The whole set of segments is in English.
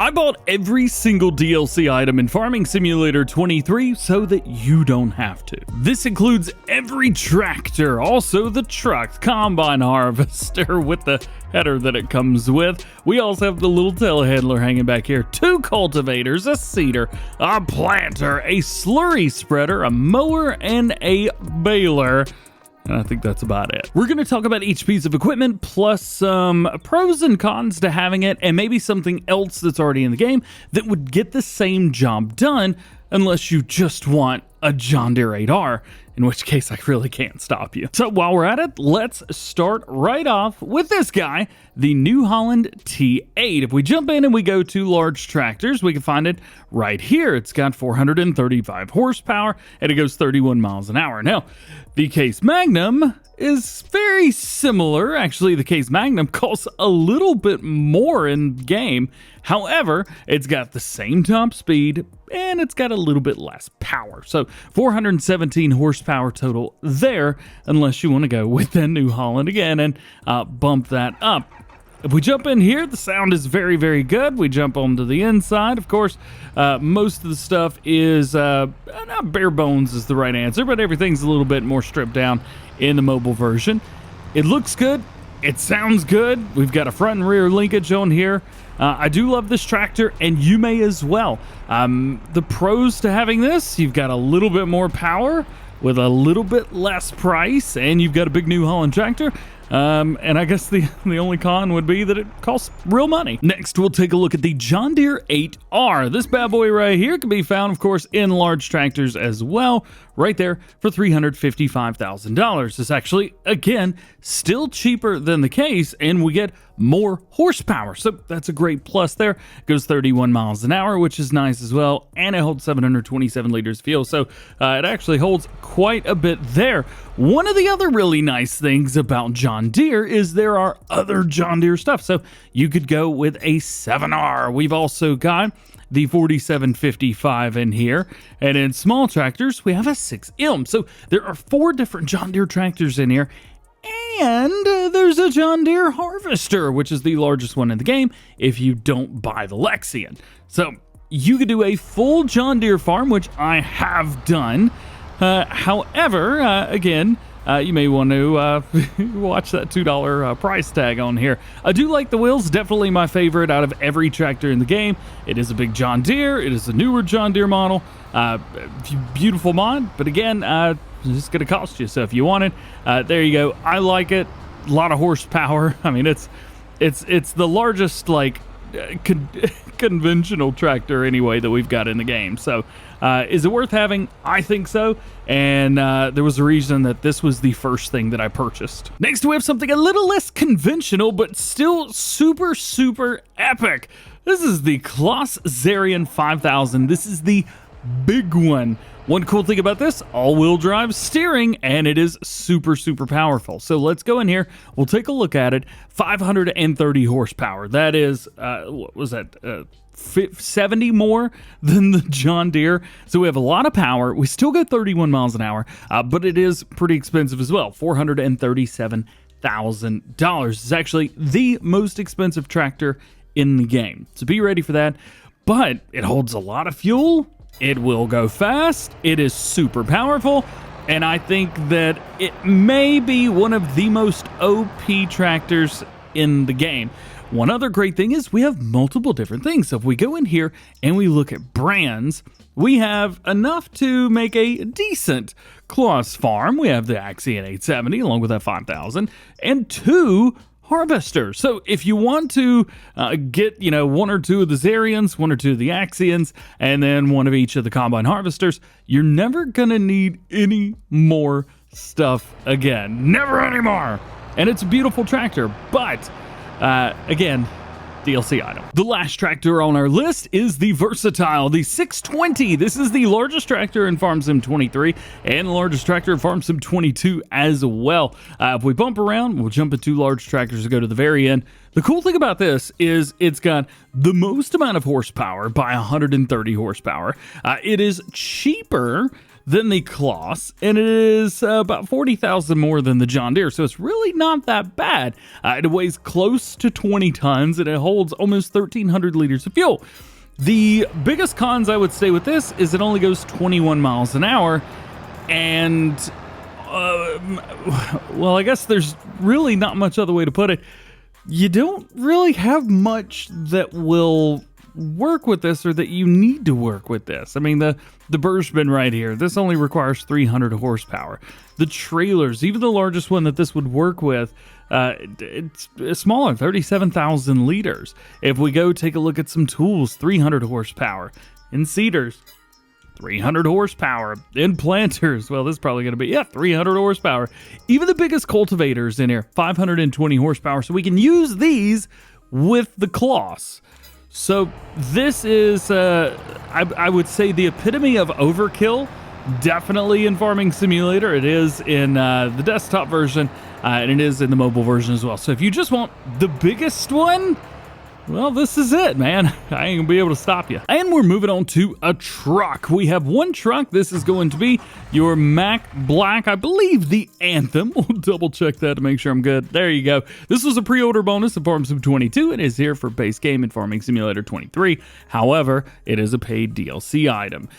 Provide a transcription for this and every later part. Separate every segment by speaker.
Speaker 1: I bought every single DLC item in Farming Simulator 23 so that you don't have to. This includes every tractor, also the truck, combine harvester with the header that it comes with. We also have the little telehandler hanging back here, 2 cultivators, a seeder, a planter, a slurry spreader, a mower, and a baler. And I think that's about it. We're going to talk about each piece of equipment, plus some pros and cons to having it, and maybe something else that's already in the game that would get the same job done, unless you just want a John Deere 8R, in which case I really can't stop you. So while we're at it, let's start right off with this guy, the New Holland T8. If we jump in and we go to large tractors, we can find it right here. It's got 435 horsepower and it goes 31 miles an hour. Now, the Case Magnum is very similar. Actually, the Case Magnum costs a little bit more in game. However, it's got the same top speed and it's got a little bit less power. So 417 horsepower total there, unless you want to go with the New Holland again and bump that up. If we jump in here, the sound is very, very good. We jump onto the inside. Of course, most of the stuff is, not bare bones is the right answer, but everything's a little bit more stripped down in the mobile version. It looks good. It sounds good. We've got a front and rear linkage on here. I do love this tractor, and you may as well. The pros to having this, you've got a little bit more power with a little bit less price, and you've got a big New Holland tractor. And I guess the only con would be that it costs real money. Next, we'll take a look at the John Deere 8R. This bad boy right here can be found, of course, in large tractors as well, right there for $355,000. It's actually, again, still cheaper than the Case, and we get more horsepower. So that's a great plus there. It goes 31 miles an hour, which is nice as well, and it holds 727 liters of fuel. So it actually holds quite a bit there. One of the other really nice things about John Deere is there are other John Deere stuff. So you could go with a 7R. We've also got the 4755 in here. And in small tractors, we have a 6M. So there are 4 different John Deere tractors in here. And there's a John Deere harvester, which is the largest one in the game if you don't buy the Lexion. So you could do a full John Deere farm, which I have done. However, again, you may want to watch that $2 price tag on here. I do like the wheels, definitely my favorite out of every tractor in the game. It is a big John Deere. It is a newer John Deere model. Beautiful mod, but again, it's going to cost you. So if you want it, there you go. I like it. A lot of horsepower. I mean, it's the largest like conventional tractor anyway that we've got in the game. So is it worth having? I think so. And there was a reason that this was the first thing that I purchased. Next, we have something a little less conventional, but still super, super epic. This is the Kloss Zarian 5000. This is the big one. One cool thing about this, all-wheel drive steering, and it is super, super powerful. So let's go in here. We'll take a look at it. 530 horsepower. That is, what was that? 70 more than the John Deere. So we have a lot of power. We still go 31 miles an hour, but it is pretty expensive as well. $437,000. It's actually the most expensive tractor in the game. So be ready for that. But it holds a lot of fuel. It will go fast. It is super powerful. And I think that it may be one of the most OP tractors in the game. One other great thing is we have multiple different things. So if we go in here and we look at brands, we have enough to make a decent Kloss farm. We have the Axion 870 along with that 5000 and 2 harvesters. So if you want to get, 1 or 2 of the Zarians, 1 or 2 of the Axions, and then 1 of each of the combine harvesters, you're never going to need any more stuff again. Never anymore. And it's a beautiful tractor, but again, DLC item. The last tractor on our list is the Versatile, the 620. This is the largest tractor in Farm Sim 23 and the largest tractor in Farm Sim 22 as well. If we bump around, we'll jump into large tractors to go to the very end. The cool thing about this is it's got the most amount of horsepower by 130 horsepower. It is cheaper than the Kloss, and it is about 40,000 more than the John Deere, so it's really not that bad. It weighs close to 20 tons, and it holds almost 1,300 liters of fuel. The biggest cons I would say with this is it only goes 21 miles an hour, and, well, I guess there's really not much other way to put it. You don't really have much that will work with this, or that you need to work with this. I mean, the Bergman right here, this only requires 300 horsepower. The trailers, even the largest one that this would work with, it's smaller, 37,000 liters. If we go take a look at some tools, 300 horsepower. In seeders, 300 horsepower. In planters, well, this is probably going to be, 300 horsepower. Even the biggest cultivators in here, 520 horsepower. So we can use these with the Kloss. So this is, I would say, the epitome of overkill. Definitely in Farming Simulator. It is in the desktop version, and it is in the mobile version as well. So if you just want the biggest one, well, this is it, man. I ain't gonna be able to stop you. And we're moving on to a truck. We have one truck. This is going to be your Mack Black, I believe the Anthem. We'll double check that to make sure I'm good. There you go. This was a pre-order bonus of Farm Sim 22. It is here for base game in Farming Simulator 23. However, it is a paid DLC item.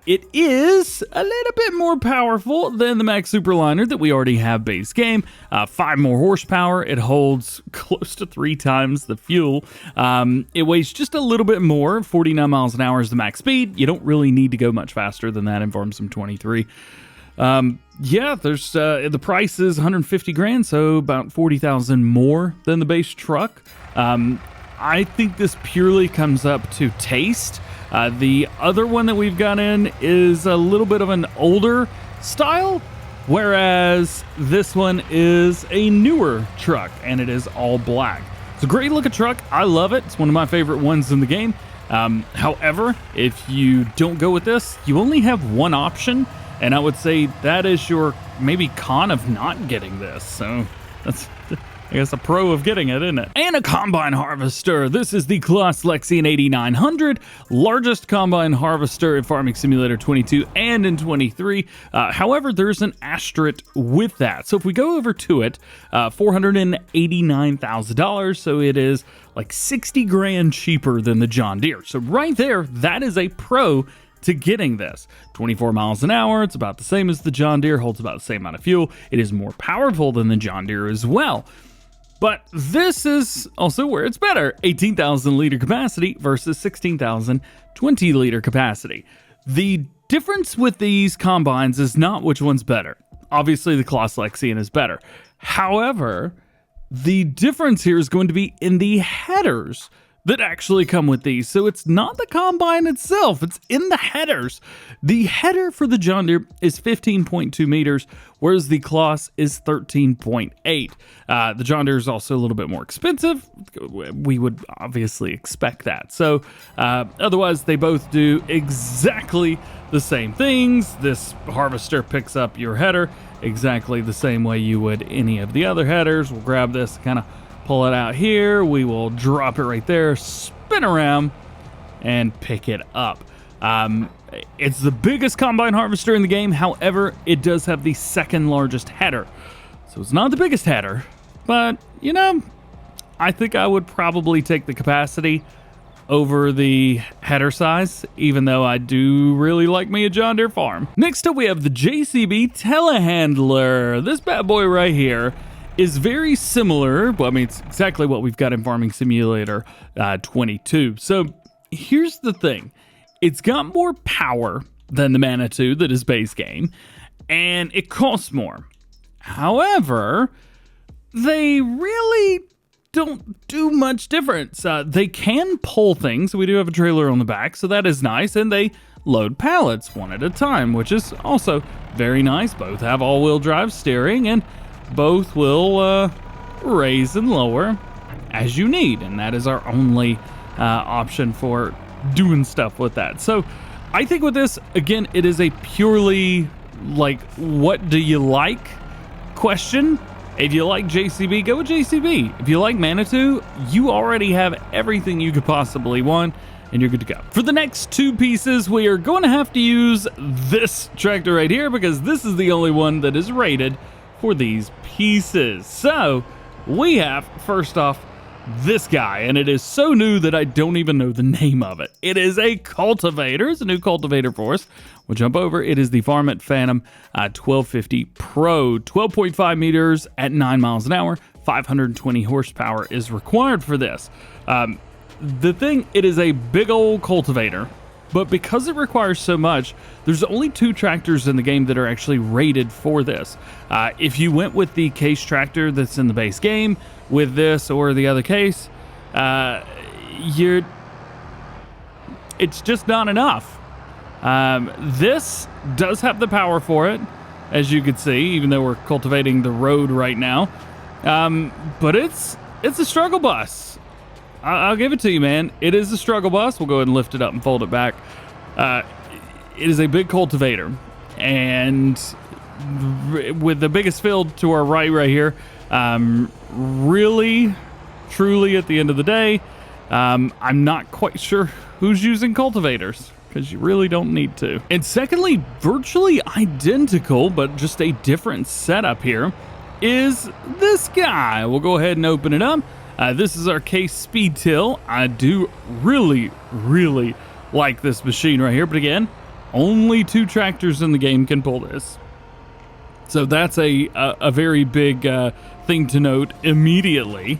Speaker 1: It is a little bit more powerful than the Mack Superliner that we already have base game. 5 more horsepower. It holds close to 3 times the fuel. It weighs just a little bit more. 49 miles an hour is the max speed. You don't really need to go much faster than that in Farm Sim 23. Yeah, there's the price is 150 grand, so about 40,000 more than the base truck. I think this purely comes up to taste. The other one that we've got in is a little bit of an older style, whereas this one is a newer truck, and it is all black. It's a great looking truck. I love it. It's one of my favorite ones in the game. However, if you don't go with this, you only have one option, and I would say that is your maybe con of not getting this. So that's, I guess, a pro of getting it, isn't it? And a combine harvester. This is the Kloss Lexion 8900, largest combine harvester in Farming Simulator 22 and in 23. However, there's an asterisk with that. So if we go over to it, $489,000. So it is like 60 grand cheaper than the John Deere. So right there, that is a pro to getting this. 24 miles an hour, it's about the same as the John Deere, holds about the same amount of fuel. It is more powerful than the John Deere as well. But this is also where it's better. 18,000 liter capacity versus 16,000 20 liter capacity. The difference with these combines is not which one's better. Obviously, the Kloss Lexion is better. However, the difference here is going to be in the headers that actually come with these. So it's not the combine itself, it's in the headers. The header for the John Deere is 15.2 meters, whereas the Kloss is 13.8. The John Deere is also a little bit more expensive. We would obviously expect that. So otherwise, they both do exactly the same things. This harvester picks up your header exactly the same way you would any of the other headers. We'll grab this, kind of pull it out here. We will drop it right there, spin around, and pick it up. It's the biggest combine harvester in the game. However, it does have the second largest header. So it's not the biggest header, but, you know, I think I would probably take the capacity over the header size, even though I do really like me a John Deere farm. Next up, we have the JCB telehandler. This bad boy right here is very similar. Well, I mean, it's exactly what we've got in Farming Simulator 22. So here's the thing. It's got more power than the Manitou that is base game, and it costs more. However, they really don't do much difference. They can pull things. We do have a trailer on the back, so that is nice, and they load pallets one at a time, which is also very nice. Both have all-wheel drive steering, and both will raise and lower as you need, and that is our only option for doing stuff with that. So I think with this, again, it is a purely like, what do you like question. If you like JCB, go with JCB. If you like Manitou, you already have everything you could possibly want. and you're good to go. For the next two pieces, we are going to have to use this tractor right here because this is the only one that is rated for these pieces. So we have, first off, this guy, and it is so new that I don't even know the name of it. It is a cultivator. It's a new cultivator for us. We'll jump over. It is the Farmit Phantom 1250 Pro, 12.5 meters at 9 miles an hour. 520 horsepower is required for this. The thing, it is a big old cultivator, but because it requires so much, there's only 2 tractors in the game that are actually rated for this. If you went with the case tractor that's in the base game, with this or the other case, it's just not enough. This does have the power for it, as you can see, even though we're cultivating the road right now. But it's a struggle bus. I'll give it to you, man. It is a struggle bus. We'll go ahead and lift it up and fold it back. It is a big cultivator, and with the biggest field to our right here, really, truly, at the end of the day, I'm not quite sure who's using cultivators, because you really don't need to. And secondly, virtually identical, but just a different setup here, is this guy. We'll go ahead and open it up. This is our case speed till. I do really, really like this machine right here, but again, only 2 tractors in the game can pull this. So that's a very big thing to note immediately.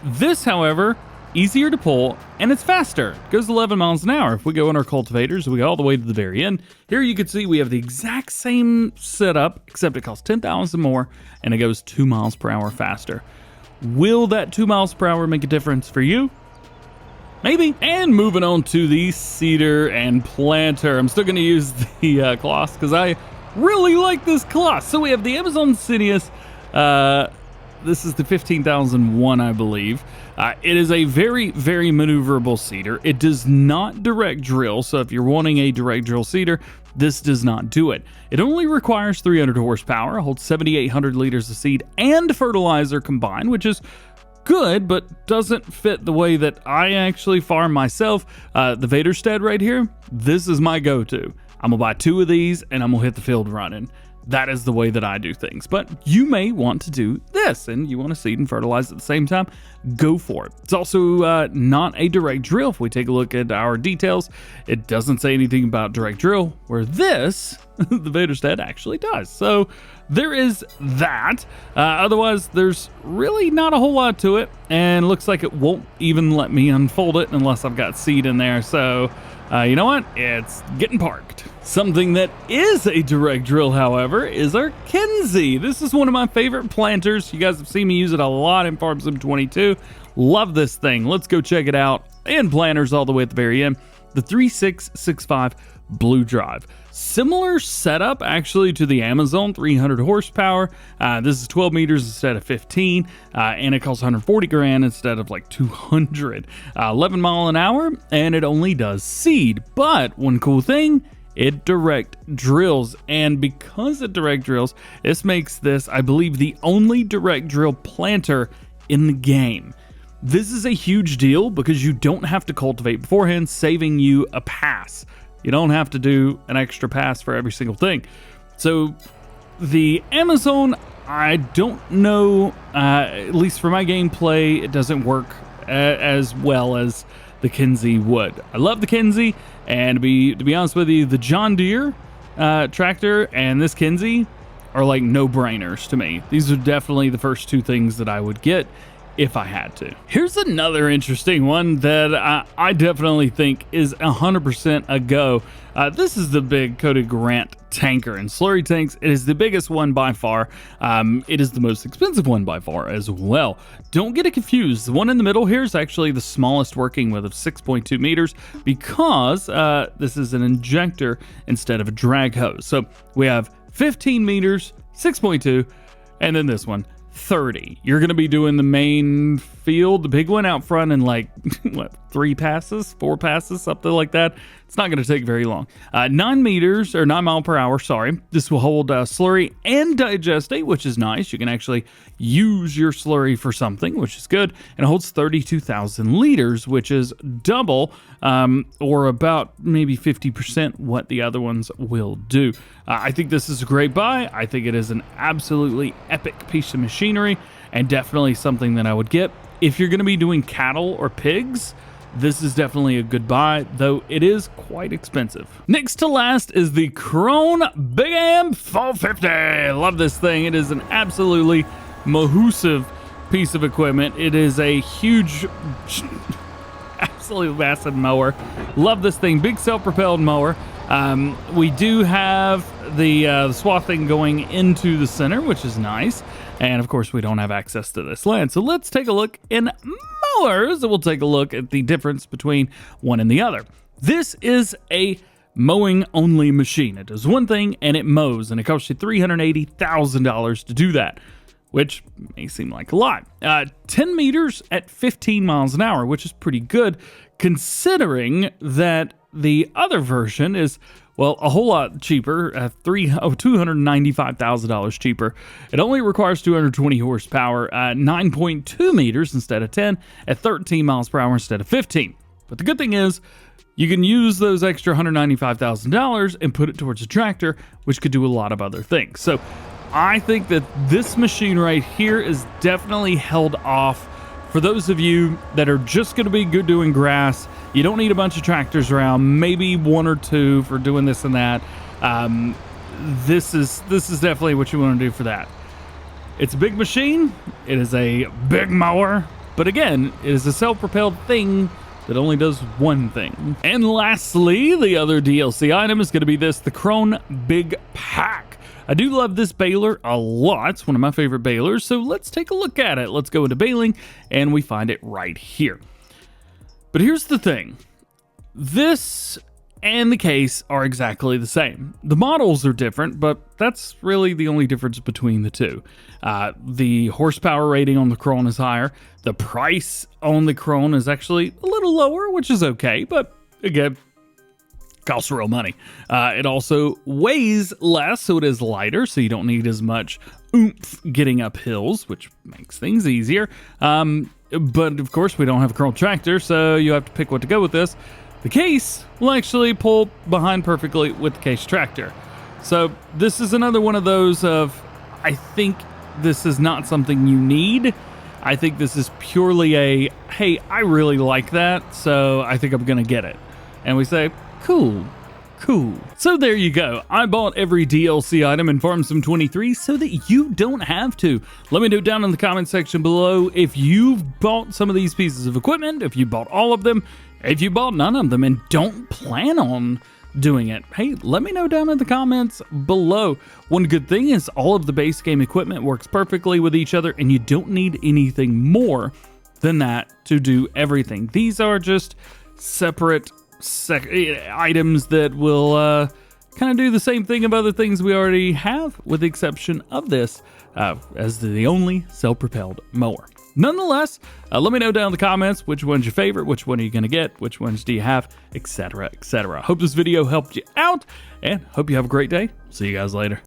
Speaker 1: This, however, easier to pull, and it's faster. It goes 11 miles an hour. If we go in our cultivators, we go all the way to the very end. Here you can see we have the exact same setup, except it costs 10,000 more, and it goes 2 miles per hour faster. Will that 2 miles per hour make a difference for you? Maybe. And moving on to the seeder and planter. I'm still going to use the cloth because I really like this cloth. So we have the Amazon Sinius. This is the 15,001, I believe. It is a very, very maneuverable seeder. It does not direct drill, so if you're wanting a direct drill seeder, this does not do it. It only requires 300 horsepower, holds 7,800 liters of seed and fertilizer combined, which is good, but doesn't fit the way that I actually farm myself. The Vaderstead right here, this is my go-to. I'm gonna buy 2 of these and I'm gonna hit the field running. That is the way that I do things. But you may want to do this, and you want to seed and fertilize at the same time, go for it. It's also not a direct drill. If we take a look at our details, it doesn't say anything about direct drill, where this, the Vaderstead, actually does. So there is that. Otherwise, there's really not a whole lot to it, and looks like it won't even let me unfold it unless I've got seed in there. So you know what? It's getting parked. Something that is a direct drill, however, is our Kinsey. This is one of my favorite planters. You guys have seen me use it a lot in Farm Sim 22. Love this thing. Let's go check it out. And planters all the way at the very end. The 3665 Blue Drive. Similar setup actually to the Amazon, 300 horsepower. This is 12 meters instead of 15, and it costs 140 grand instead of like 200. 11 mile an hour, and it only does seed. But one cool thing, it direct drills, and because it direct drills, this makes this, I believe, the only direct drill planter in the game. This is a huge deal because you don't have to cultivate beforehand, saving you a pass. You don't have to do an extra pass for every single thing. So the Amazon, I don't know, at least for my gameplay, it doesn't work as well as the Kinsey would. I love the Kinsey, and to be honest with you, the John Deere tractor and this Kinsey are like no-brainers to me. These are definitely the first 2 things that I would get if I had to. Here's another interesting one that I definitely think is 100% a go. This is the big Cody Grant tanker and slurry tanks. It is the biggest one by far. It is the most expensive one by far as well. Don't get it confused. The one in the middle here is actually the smallest working width of 6.2 meters because this is an injector instead of a drag hose. So we have 15 meters, 6.2, and then this one, 30. You're going to be doing the main field, the big one out front in like, what, 4 passes, something like that. It's not going to take very long. 9 meters, or 9 mile per hour, sorry. This will hold slurry and digestate, which is nice. You can actually use your slurry for something, which is good. And it holds 32,000 liters, which is double, or about maybe 50% what the other ones will do. I think this is a great buy. I think it is an absolutely epic piece of machinery, and definitely something that I would get. If you're going to be doing cattle or pigs, this is definitely a good buy, though it is quite expensive. Next to last is the DjGoHam 450. Love this thing. It is an absolutely massive piece of equipment. It is a huge, absolutely massive mower. Love this thing. Big self-propelled mower. We do have the swathing going into the center, which is nice. And of course, we don't have access to this land. So let's take a look in mowers. We'll take a look at the difference between one and the other. This is a mowing only machine. It does one thing and it mows, and it costs you $380,000 to do that, which may seem like a lot. 10 meters at 15 miles an hour, which is pretty good considering that the other version is, well, a whole lot cheaper, $295,000 cheaper. It only requires 220 horsepower, 9.2 meters instead of 10, at 13 miles per hour instead of 15. But the good thing is, you can use those extra $195,000 and put it towards a tractor, which could do a lot of other things. So I think that this machine right here is definitely held off for those of you that are just going to be good doing grass. You don't need a bunch of tractors around, maybe 1 or 2 for doing this and that. This is definitely what you want to do for that. It's a big machine. It is a big mower. But again, it is a self-propelled thing that only does one thing. And lastly, the other DLC item is going to be this, the Krone Big Pack. I do love this baler a lot. It's one of my favorite balers. So let's take a look at it. Let's go into baling, and we find it right here. But here's the thing. This and the case are exactly the same. The models are different, but that's really the only difference between the two. The horsepower rating on the Krone is higher. The price on the Krone is actually a little lower, which is okay, but again, costs real money. It also weighs less, so it is lighter, so you don't need as much oomph getting up hills, which makes things easier. But of course, we don't have a Krone tractor, so you have to pick what to go with this. The case will actually pull behind perfectly with the case tractor. So this is another one of those of, I think this is not something you need. I think this is purely a, hey, I really like that, so I think I'm gonna get it. And we say, cool. So there you go. I bought every DLC item in Farm Sim 23 so that you don't have to. Let me know down in the comment section below if you've bought some of these pieces of equipment, if you bought all of them, if you bought none of them and don't plan on doing it. Hey, let me know down in the comments below. One good thing is all of the base game equipment works perfectly with each other, and you don't need anything more than that to do everything. These are just separate items that will kind of do the same thing of other things we already have, with the exception of this as the only self-propelled mower. Nonetheless, let me know down in the comments which one's your favorite, which one are you going to get, which ones do you have, etc., etc. Hope this video helped you out, and hope you have a great day. See you guys later.